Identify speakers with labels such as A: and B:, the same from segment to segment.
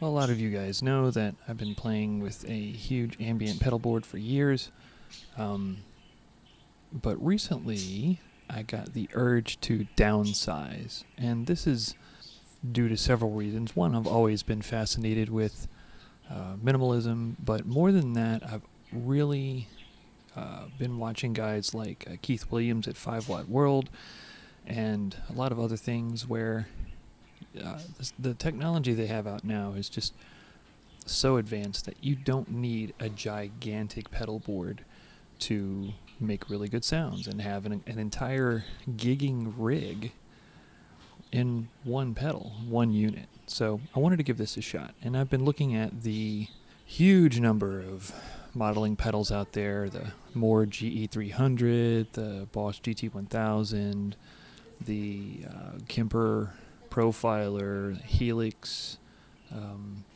A: Well, a lot of you guys know that I've been playing with a huge ambient pedal board for years, but recently I got the urge to downsize, and this is due to several reasons. One, I've always been fascinated with minimalism, but more than that, I've really been watching guys like Keith Williams at 5 Watt World and a lot of other things where the technology they have out now is just so advanced that you don't need a gigantic pedal board to make really good sounds and have an entire gigging rig in one pedal, one unit. So I wanted to give this a shot, and I've been looking at the huge number of modeling pedals out there, the More GE-300, the Boss GT-1000, the Kemper Profiler, Helix,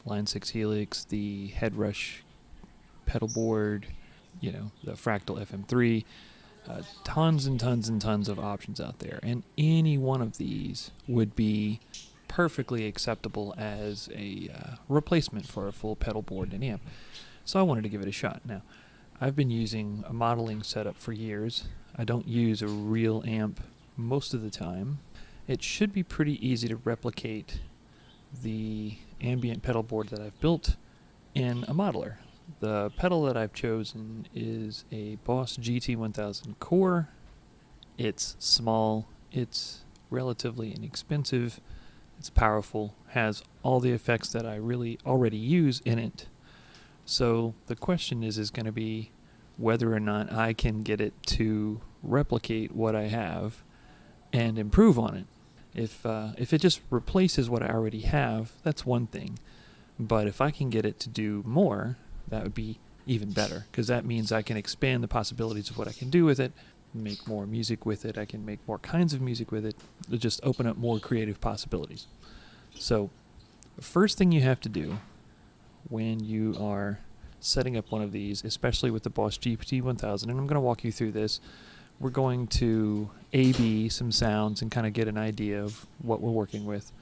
A: Line 6 Helix, the Headrush pedal board, the Fractal FM3, tons and tons and tons of options out there. And any one of these would be perfectly acceptable as a replacement for a full pedal board and amp. So I wanted to give it a shot. Now, I've been using a modeling setup for years. I don't use a real amp most of the time. It should be pretty easy to replicate the ambient pedal board that I've built in a modeler. The pedal that I've chosen is a Boss GT-1000Core. It's small, it's relatively inexpensive, it's powerful, has all the effects that I really already use in it. So the question is going to be whether or not I can get it to replicate what I have and improve on it. If it just replaces what I already have, that's one thing. But if I can get it to do more, that would be even better, because that means I can expand the possibilities of what I can do with it, make more music with it, I can make more kinds of music with it, just open up more creative possibilities. So the first thing you have to do when you are setting up one of these, especially with the Boss GT-1000, and I'm going to walk you through this, we're going to A/B some sounds and kind of get an idea of what we're working with.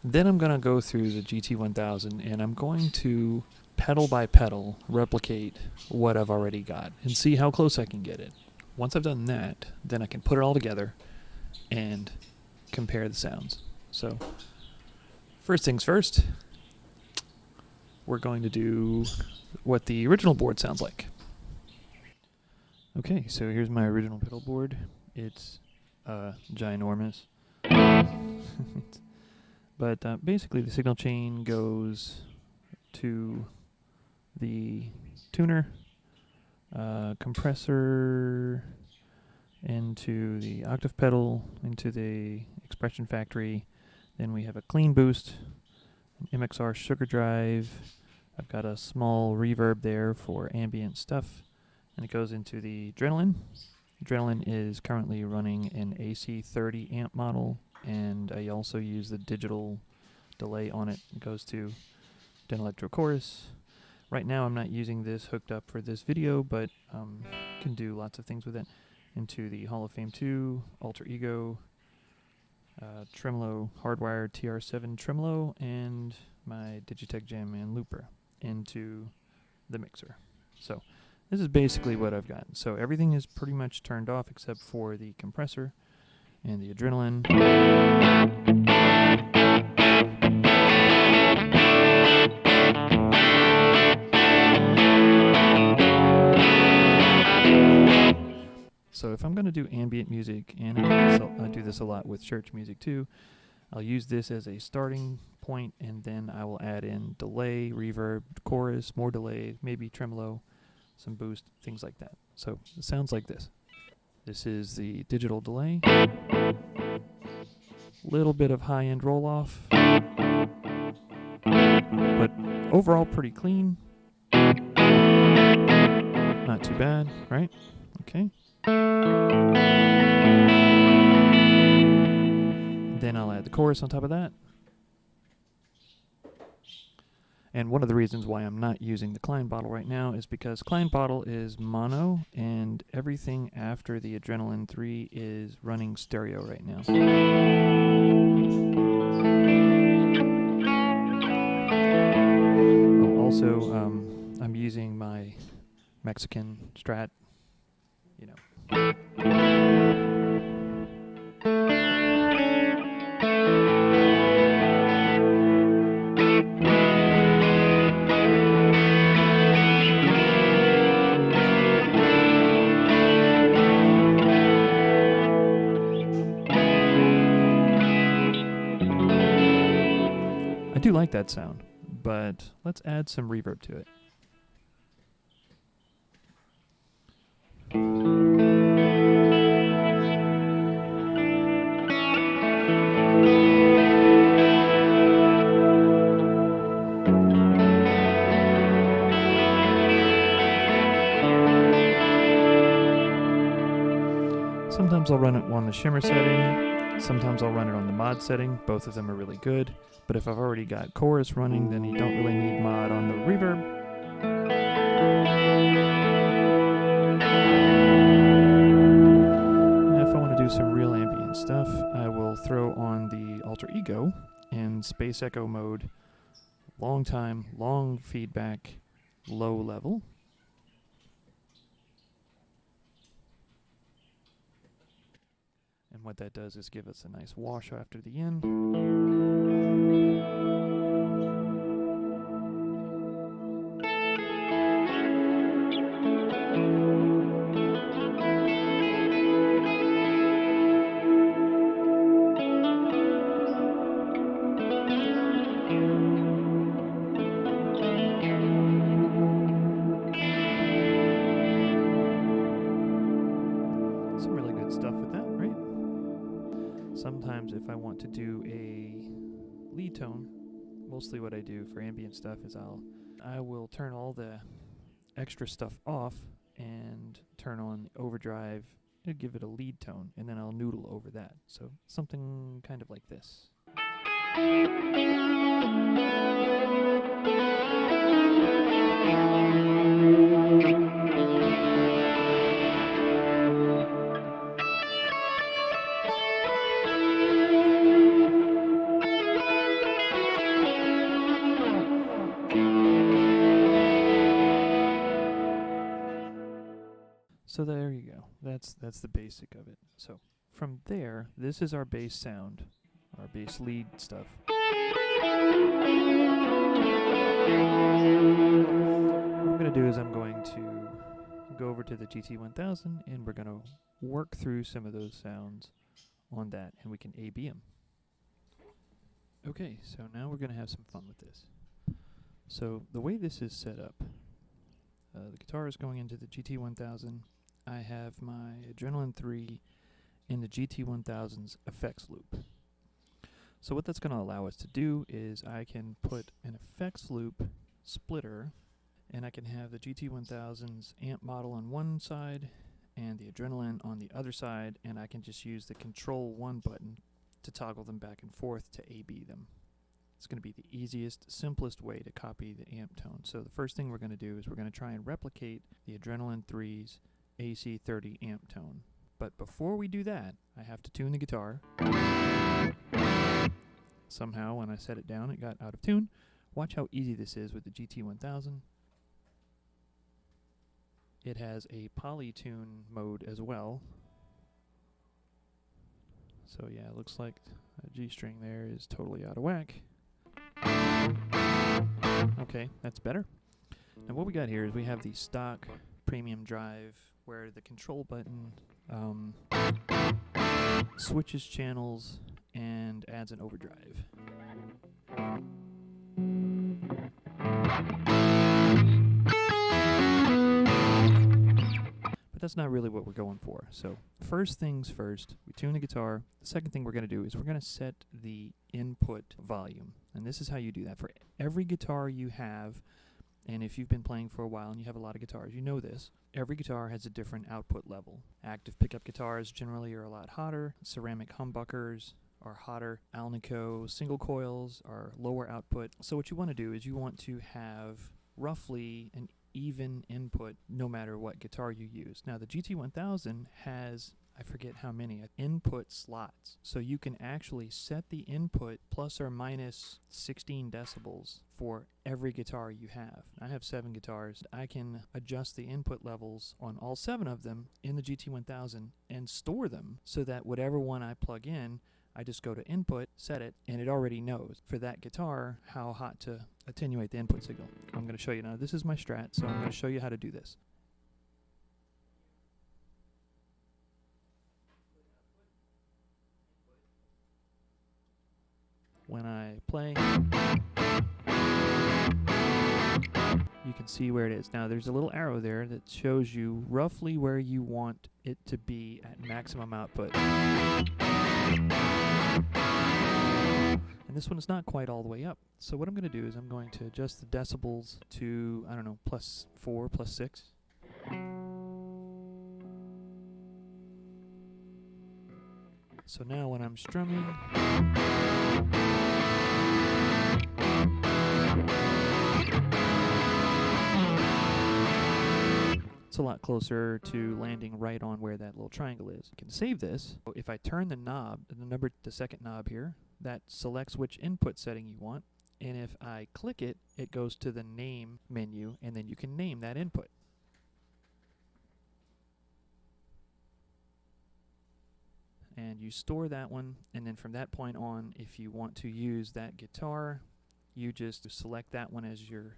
A: Then I'm going to go through the GT-1000 and I'm going to pedal by pedal replicate what I've already got and see how close I can get it. Once I've done that, then I can put it all together and compare the sounds. So first things first, we're going to do what the original board sounds like. Okay, so here's my original pedal board. It's ginormous. But basically the signal chain goes to the tuner, compressor, into the octave pedal, into the expression factory. Then we have a clean boost, an MXR sugar drive. I've got a small reverb there for ambient stuff. And it goes into the Adrenaline. Adrenaline is currently running an AC30 amp model, and I also use the digital delay on it. It goes to Electro Chorus. Right now I'm not using this hooked up for this video, but can do lots of things with it. Into the Hall of Fame 2, Alter Ego, Tremolo, hardwired TR7 Tremolo, and my Digitech Jam Man looper into the mixer. So this is basically what I've got. So everything is pretty much turned off except for the compressor and the Adrenaline. So if I'm going to do ambient music, and I do this a lot with church music too, I'll use this as a starting point, and then I will add in delay, reverb, chorus, more delay, maybe tremolo, some boost, things like that. So it sounds like this. This is the digital delay. Little bit of high-end roll-off, but overall pretty clean. Not too bad, right? Okay. Then I'll add the chorus on top of that. And one of the reasons why I'm not using the Klein bottle right now is because Klein bottle is mono, and everything after the Adrenaline 3 is running stereo right now. Also, I'm using my Mexican Strat, you know. I do like that sound, but let's add some reverb to it. Sometimes I'll run it on the shimmer setting, sometimes I'll run it on the mod setting. Both of them are really good, but if I've already got chorus running, then you don't really need mod on the reverb. Now if I want to do some real ambient stuff, I will throw on the alter ego in space echo mode, long time, long feedback, low level. And what that does is give us a nice wash after the end. Some really good stuff with that, right? Sometimes if I want to do a lead tone, mostly what I do for ambient stuff is I will turn all the extra stuff off and turn on the overdrive and give it a lead tone, and then I'll noodle over that. So something kind of like this. So there you go. That's the basic of it. So from there, this is our bass sound, our bass lead stuff. What I'm going to do is I'm going to go over to the GT-1000 and we're going to work through some of those sounds on that, and we can A/B them. Okay, so now we're going to have some fun with this. So the way this is set up, the guitar is going into the GT-1000. I have my Adrenaline 3 in the GT-1000's effects loop. So what that's going to allow us to do is I can put an effects loop splitter, and I can have the GT-1000's amp model on one side and the Adrenaline on the other side, and I can just use the Control 1 button to toggle them back and forth to A/B them. It's going to be the easiest, simplest way to copy the amp tone. So the first thing we're going to do is we're going to try and replicate the Adrenaline 3's AC30 amp tone. But before we do that, I have to tune the guitar. Somehow when I set it down, it got out of tune. Watch how easy this is with the GT-1000. It has a polytune mode as well. So yeah, it looks like a G string there is totally out of whack. Okay, that's better. Now what we got here is we have the stock premium drive where the control button switches channels and adds an overdrive. But that's not really what we're going for. So first things first, we tune the guitar. The second thing we're going to do is we're going to set the input volume. And this is how you do that. For every guitar you have, and if you've been playing for a while and you have a lot of guitars, you know this. Every guitar has a different output level. Active pickup guitars generally are a lot hotter. Ceramic humbuckers are hotter. Alnico single coils are lower output. So what you want to do is you want to have roughly an even input no matter what guitar you use. Now the GT-1000 has I forget how many, input slots. So you can actually set the input plus or minus 16 decibels for every guitar you have. I have 7 guitars. I can adjust the input levels on all 7 of them in the GT-1000 and store them so that whatever one I plug in, I just go to input, set it, and it already knows for that guitar how hot to attenuate the input signal. I'm going to show you now. This is my Strat, so I'm going to show you how to do this. When I play, you can see where it is. Now there's a little arrow there that shows you roughly where you want it to be at maximum output. And this one is not quite all the way up. So what I'm going to do is I'm going to adjust the decibels to, I don't know, +4, +6. So now when I'm strumming, it's a lot closer to landing right on where that little triangle is. You can save this. If I turn the knob, the second knob here, that selects which input setting you want. And if I click it, it goes to the name menu, and then you can name that input. And you store that one, and then from that point on, if you want to use that guitar, you just select that one as your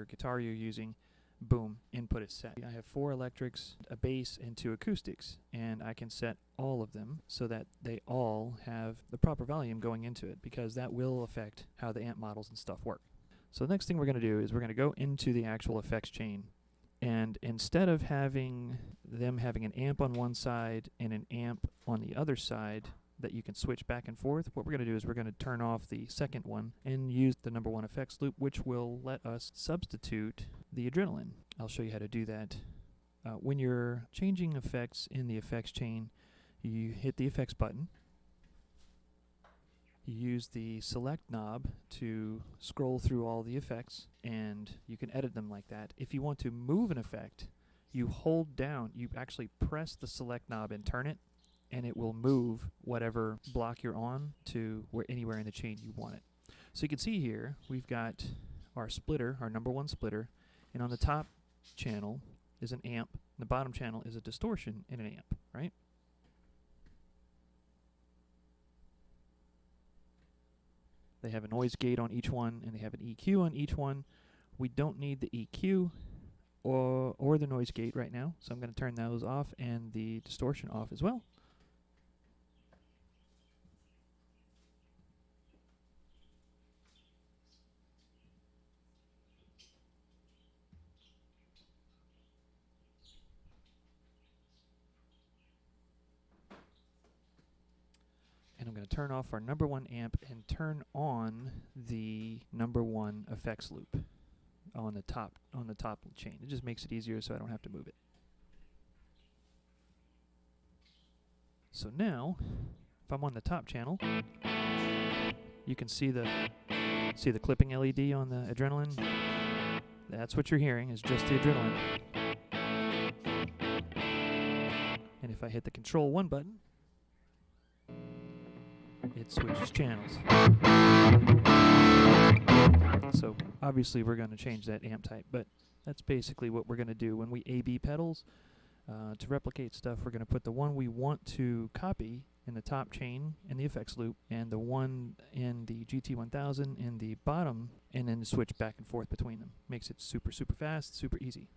A: guitar you're using. Boom, input is set. I have 4 electrics, a bass, and 2 acoustics, and I can set all of them so that they all have the proper volume going into it, because that will affect how the amp models and stuff work. So the next thing we're going to do is we're going to go into the actual effects chain, and instead of having them having an amp on one side and an amp on the other side that you can switch back and forth, what we're going to do is we're going to turn off the second one and use the number 1 effects loop, which will let us substitute the adrenaline. I'll show you how to do that. When you're changing effects in the effects chain, you hit the effects button. You use the select knob to scroll through all the effects, and you can edit them like that. If you want to move an effect, you hold down, you actually press the select knob and turn it, and it will move whatever block you're on to anywhere in the chain you want it. So you can see here, we've got our splitter, our number 1 splitter, and on the top channel is an amp, and the bottom channel is a distortion in an amp, right? They have a noise gate on each one, and they have an EQ on each one. We don't need the EQ or the noise gate right now, so I'm going to turn those off and the distortion off as well. And I'm going to turn off our number 1 amp and turn on the number 1 effects loop on the top chain. It just makes it easier so I don't have to move it. So now, if I'm on the top channel, you can see the clipping LED on the adrenaline. That's what you're hearing, is just the adrenaline. And if I hit the Control 1 button, it switches channels. So obviously we're going to change that amp type, but that's basically what we're going to do. When we A/B pedals, to replicate stuff, we're going to put the one we want to copy in the top chain in the effects loop, and the one in the GT-1000 in the bottom, and then switch back and forth between them. Makes it super, super fast, super easy.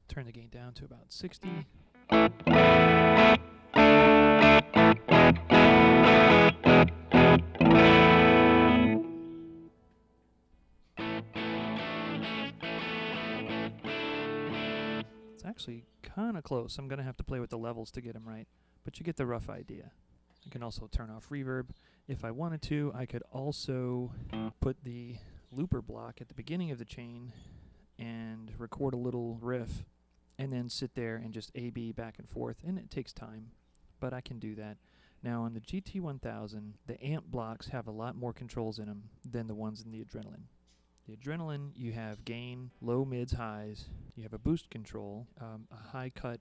A: Turn the gain down to about 60. It's actually kind of close. I'm going to have to play with the levels to get them right, but you get the rough idea. I can also turn off reverb. If I wanted to, I could also put the looper block at the beginning of the chain and record a little riff, and then sit there and just A/B back and forth, and it takes time, but I can do that. Now on the GT-1000, the amp blocks have a lot more controls in them than the ones in the Adrenaline. The Adrenaline, you have gain, low, mids, highs. You have a boost control, a high cut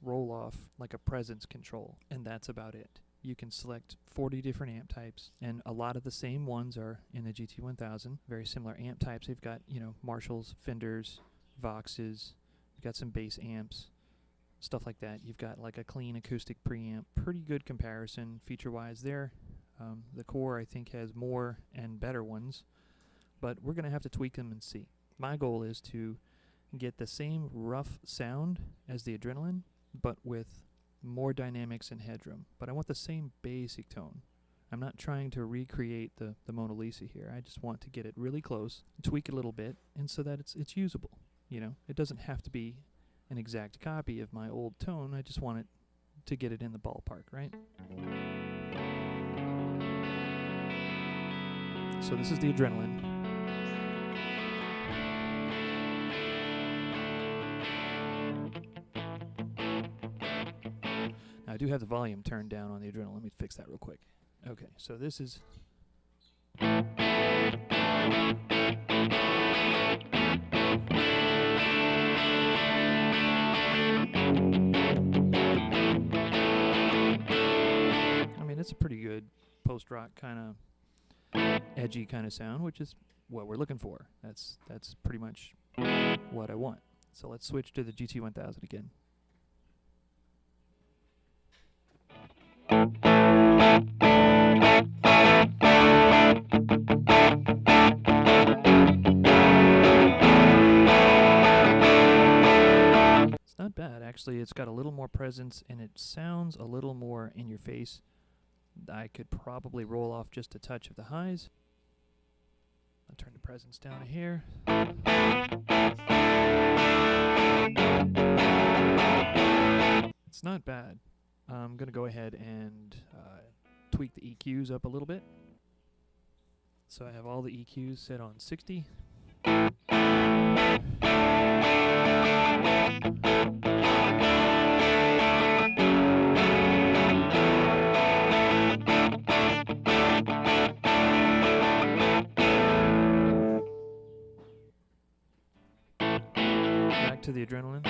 A: roll off, like a presence control, and that's about it. You can select 40 different amp types, and a lot of the same ones are in the GT-1000. Very similar amp types. They've got, Marshalls, Fenders, Voxes. You've got some bass amps, stuff like that. You've got like a clean acoustic preamp. Pretty good comparison feature-wise there. The Core, I think, has more and better ones, but we're going to have to tweak them and see. My goal is to get the same rough sound as the Adrenaline, but with more dynamics and headroom. But I want the same basic tone. I'm not trying to recreate the Mona Lisa here. I just want to get it really close, tweak it a little bit, and so that it's usable. It doesn't have to be an exact copy of my old tone. I just want it to get it in the ballpark, right? So this is the Adrenaline. Now I do have the volume turned down on the Adrenaline. Let me fix that real quick. Okay, so this is... it's a pretty good post-rock kind of edgy kind of sound, which is what we're looking for. That's pretty much what I want. So let's switch to the GT-1000 again. It's not bad, actually. It's got a little more presence, and it sounds a little more in your face. I could probably roll off just a touch of the highs. I'll turn the presence down a hair. It's not bad. I'm going to go ahead and tweak the EQs up a little bit. So I have all the EQs set on 60. Back to the Adrenaline.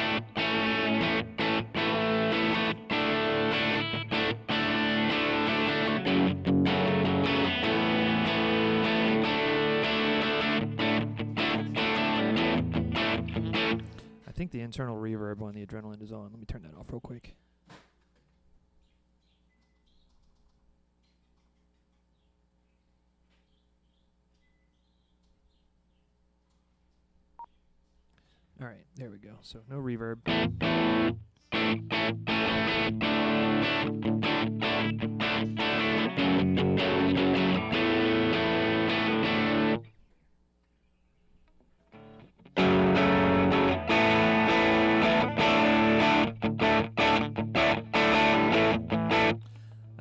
A: I think the internal reverb on the Adrenaline is on. Let me turn that off real quick. All right, there we go. So no reverb. I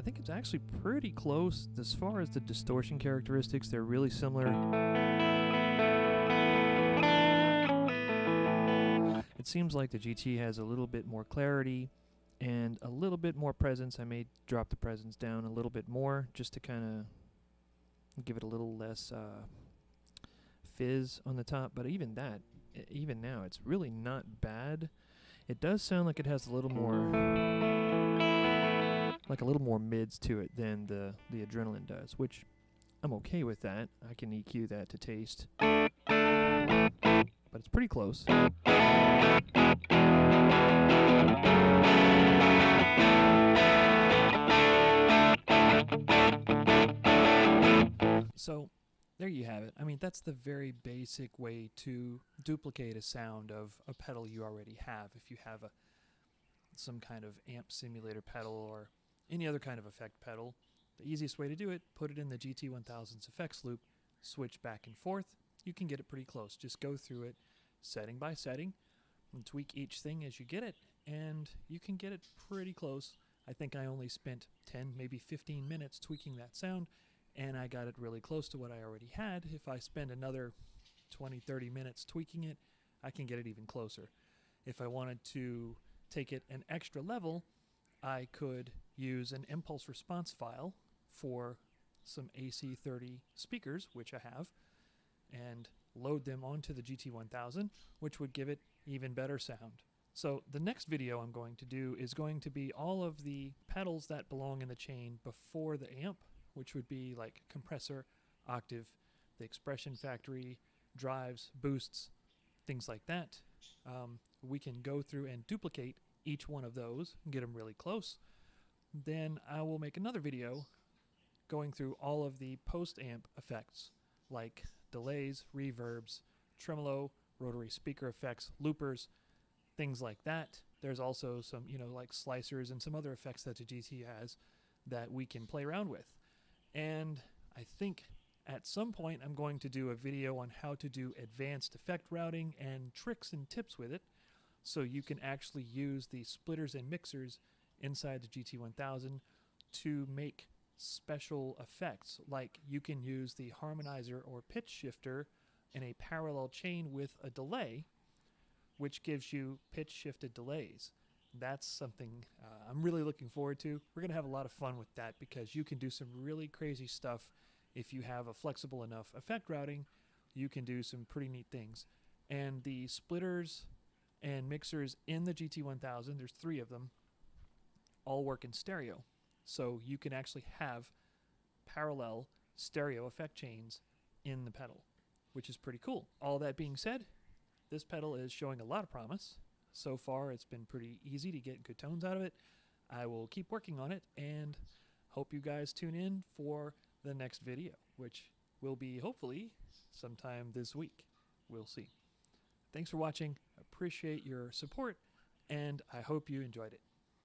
A: think it's actually pretty close. As far as the distortion characteristics, they're really similar. It seems like the GT has a little bit more clarity and a little bit more presence. I may drop the presence down a little bit more just to kind of give it a little less fizz on the top. But even that, even now, it's really not bad. It does sound like it has a little more, like a little more mids to it than the Adrenaline does, which I'm okay with that. I can EQ that to taste. But it's pretty close. So, there you have it. I mean, that's the very basic way to duplicate a sound of a pedal you already have. If you have some kind of amp simulator pedal or any other kind of effect pedal, the easiest way to do it, put it in the GT-1000's effects loop, switch back and forth. You can get it pretty close. Just go through it setting by setting and tweak each thing as you get it, and you can get it pretty close. I think I only spent 10, maybe 15 minutes tweaking that sound, and I got it really close to what I already had. If I spend another 20, 30 minutes tweaking it, I can get it even closer. If I wanted to take it an extra level, I could use an impulse response file for some AC30 speakers, which I have, and load them onto the GT-1000, which would give it even better sound. So the next video I'm going to do is going to be all of the pedals that belong in the chain before the amp, which would be like compressor, octave, the expression factory, drives, boosts, things like that. We can go through and duplicate each one of those and get them really close. Then I will make another video going through all of the post-amp effects like delays, reverbs, tremolo, rotary speaker effects, loopers, things like that. There's also some, like slicers and some other effects that the GT has that we can play around with. And I think at some point I'm going to do a video on how to do advanced effect routing and tricks and tips with it, so you can actually use the splitters and mixers inside the GT-1000 to make special effects. Like you can use the harmonizer or pitch shifter in a parallel chain with a delay, which gives you pitch shifted delays. That's something I'm really looking forward to. We're going to have a lot of fun with that because you can do some really crazy stuff. If you have a flexible enough effect routing, you can do some pretty neat things. And the splitters and mixers in the GT-1000, there's 3 of them, all work in stereo. So you can actually have parallel stereo effect chains in the pedal, which is pretty cool. All that being said, this pedal is showing a lot of promise. So far, it's been pretty easy to get good tones out of it. I will keep working on it and hope you guys tune in for the next video, which will be hopefully sometime this week. We'll see. Thanks for watching. Appreciate your support, and I hope you enjoyed it.